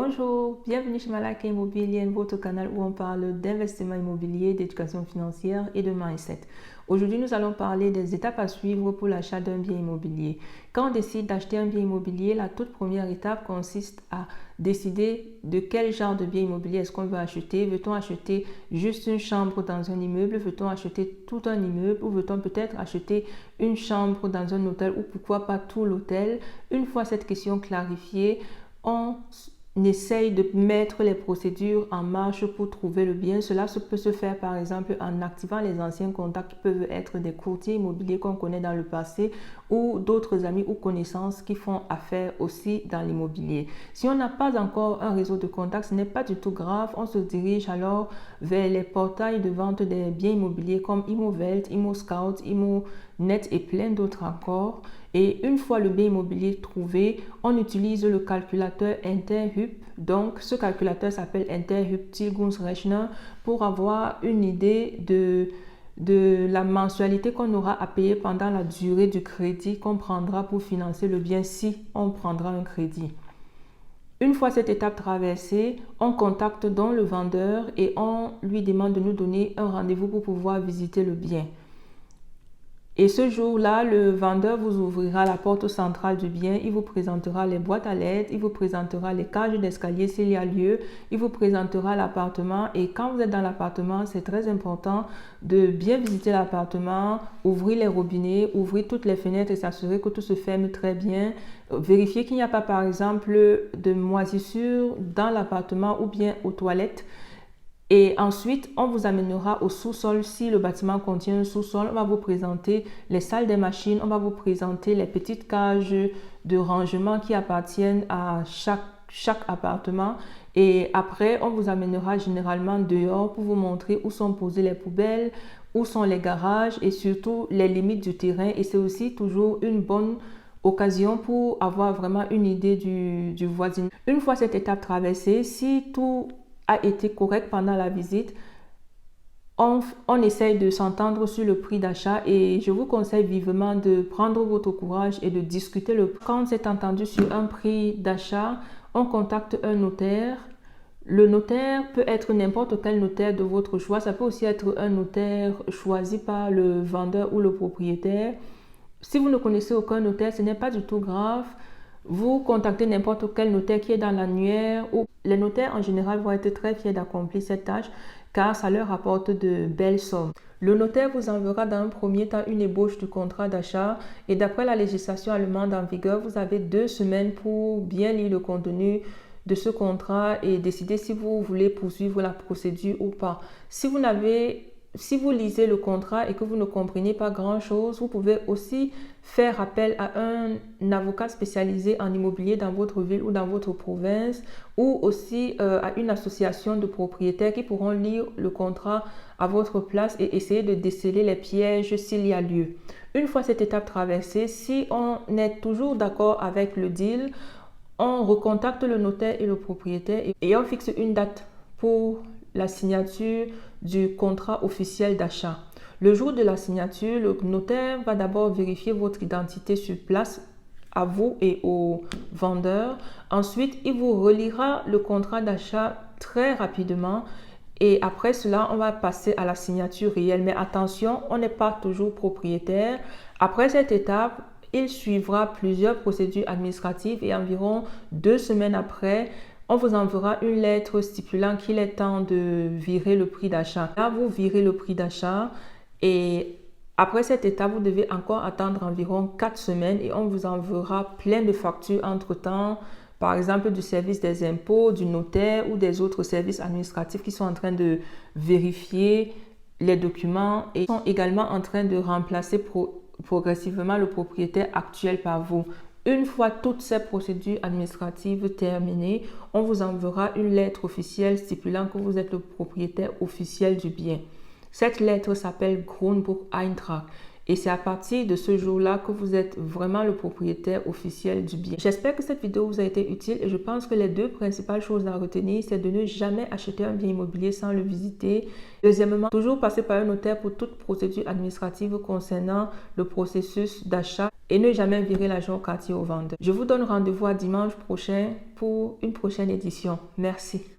Bonjour, bienvenue chez Malaka Immobilier, votre canal où on parle d'investissement immobilier, d'éducation financière et de mindset. Aujourd'hui, nous allons parler des étapes à suivre pour l'achat d'un bien immobilier. Quand on décide d'acheter un bien immobilier, la toute première étape consiste à décider de quel genre de bien immobilier est-ce qu'on veut acheter. Veut-on acheter juste une chambre dans un immeuble? Veut-on acheter tout un immeuble? Ou veut-on peut-être acheter une chambre dans un hôtel ou pourquoi pas tout l'hôtel? Une fois cette question clarifiée, on essaye de mettre les procédures en marche pour trouver le bien. Cela peut se faire par exemple en activant les anciens contacts qui peuvent être des courtiers immobiliers qu'on connaît dans le passé ou d'autres amis ou connaissances qui font affaire aussi dans l'immobilier. Si on n'a pas encore un réseau de contacts, ce n'est pas du tout grave. On se dirige alors vers les portails de vente des biens immobiliers comme ImmoVelt, ImmoScout, ImmoNet et plein d'autres encore. Et une fois le bien immobilier trouvé, on utilise le calculateur Interhyp. Donc, ce calculateur s'appelle Interhyp Tilgungsrechner pour avoir une idée de la mensualité qu'on aura à payer pendant la durée du crédit qu'on prendra pour financer le bien si on prendra un crédit. Une fois cette étape traversée, on contacte donc le vendeur et on lui demande de nous donner un rendez-vous pour pouvoir visiter le bien. Et ce jour-là, le vendeur vous ouvrira la porte centrale du bien, il vous présentera les boîtes à lettres, il vous présentera les cages d'escalier s'il y a lieu, il vous présentera l'appartement et quand vous êtes dans l'appartement, c'est très important de bien visiter l'appartement, ouvrir les robinets, ouvrir toutes les fenêtres et s'assurer que tout se ferme très bien, vérifier qu'il n'y a pas par exemple de moisissures dans l'appartement ou bien aux toilettes. Et ensuite, on vous amènera au sous-sol. Si le bâtiment contient un sous-sol, on va vous présenter les salles des machines, on va vous présenter les petites cages de rangement qui appartiennent à chaque appartement. Et après, on vous amènera généralement dehors pour vous montrer où sont posées les poubelles, où sont les garages et surtout les limites du terrain. Et c'est aussi toujours une bonne occasion pour avoir vraiment une idée du voisinage. Une fois cette étape traversée, si tout a été correct pendant la visite, on essaye de s'entendre sur le prix d'achat et je vous conseille vivement de prendre votre courage et de discuter le prix. Quand on s'est entendu sur un prix d'achat, on contacte un notaire. Le notaire peut être n'importe quel notaire de votre choix. Ça peut aussi être un notaire choisi par le vendeur ou le propriétaire. Si vous ne connaissez aucun notaire, ce n'est pas du tout grave. Vous contactez n'importe quel notaire qui est dans l'annuaire ou les notaires en général vont être très fiers d'accomplir cette tâche car ça leur apporte de belles sommes. Le notaire vous enverra dans un premier temps une ébauche du contrat d'achat et d'après la législation allemande en vigueur, vous avez 2 semaines pour bien lire le contenu de ce contrat et décider si vous voulez poursuivre la procédure ou pas. Si vous lisez le contrat et que vous ne comprenez pas grand-chose, vous pouvez aussi faire appel à un avocat spécialisé en immobilier dans votre ville ou dans votre province ou aussi à une association de propriétaires qui pourront lire le contrat à votre place et essayer de déceler les pièges s'il y a lieu. Une fois cette étape traversée, si on est toujours d'accord avec le deal, on recontacte le notaire et le propriétaire et on fixe une date pour la signature du contrat officiel d'achat. Le jour de la signature, le notaire va d'abord vérifier votre identité sur place à vous et au vendeur. Ensuite, il vous relira le contrat d'achat très rapidement et après cela, on va passer à la signature réelle. Mais attention, on n'est pas toujours propriétaire. Après cette étape, il suivra plusieurs procédures administratives et environ 2 semaines après, on vous enverra une lettre stipulant qu'il est temps de virer le prix d'achat. Là, vous virez le prix d'achat et après cette étape, vous devez encore attendre environ 4 semaines et on vous enverra plein de factures entre-temps, par exemple du service des impôts, du notaire ou des autres services administratifs qui sont en train de vérifier les documents et sont également en train de remplacer progressivement le propriétaire actuel par vous. Une fois toutes ces procédures administratives terminées, on vous enverra une lettre officielle stipulant que vous êtes le propriétaire officiel du bien. Cette lettre s'appelle Grundbucheintrag et c'est à partir de ce jour-là que vous êtes vraiment le propriétaire officiel du bien. J'espère que cette vidéo vous a été utile et je pense que les 2 principales choses à retenir, c'est de ne jamais acheter un bien immobilier sans le visiter. Deuxièmement, toujours passer par un notaire pour toute procédure administrative concernant le processus d'achat. et ne jamais virer l'argent au quartier au vendeur. Je vous donne rendez-vous à dimanche prochain pour une prochaine édition. Merci.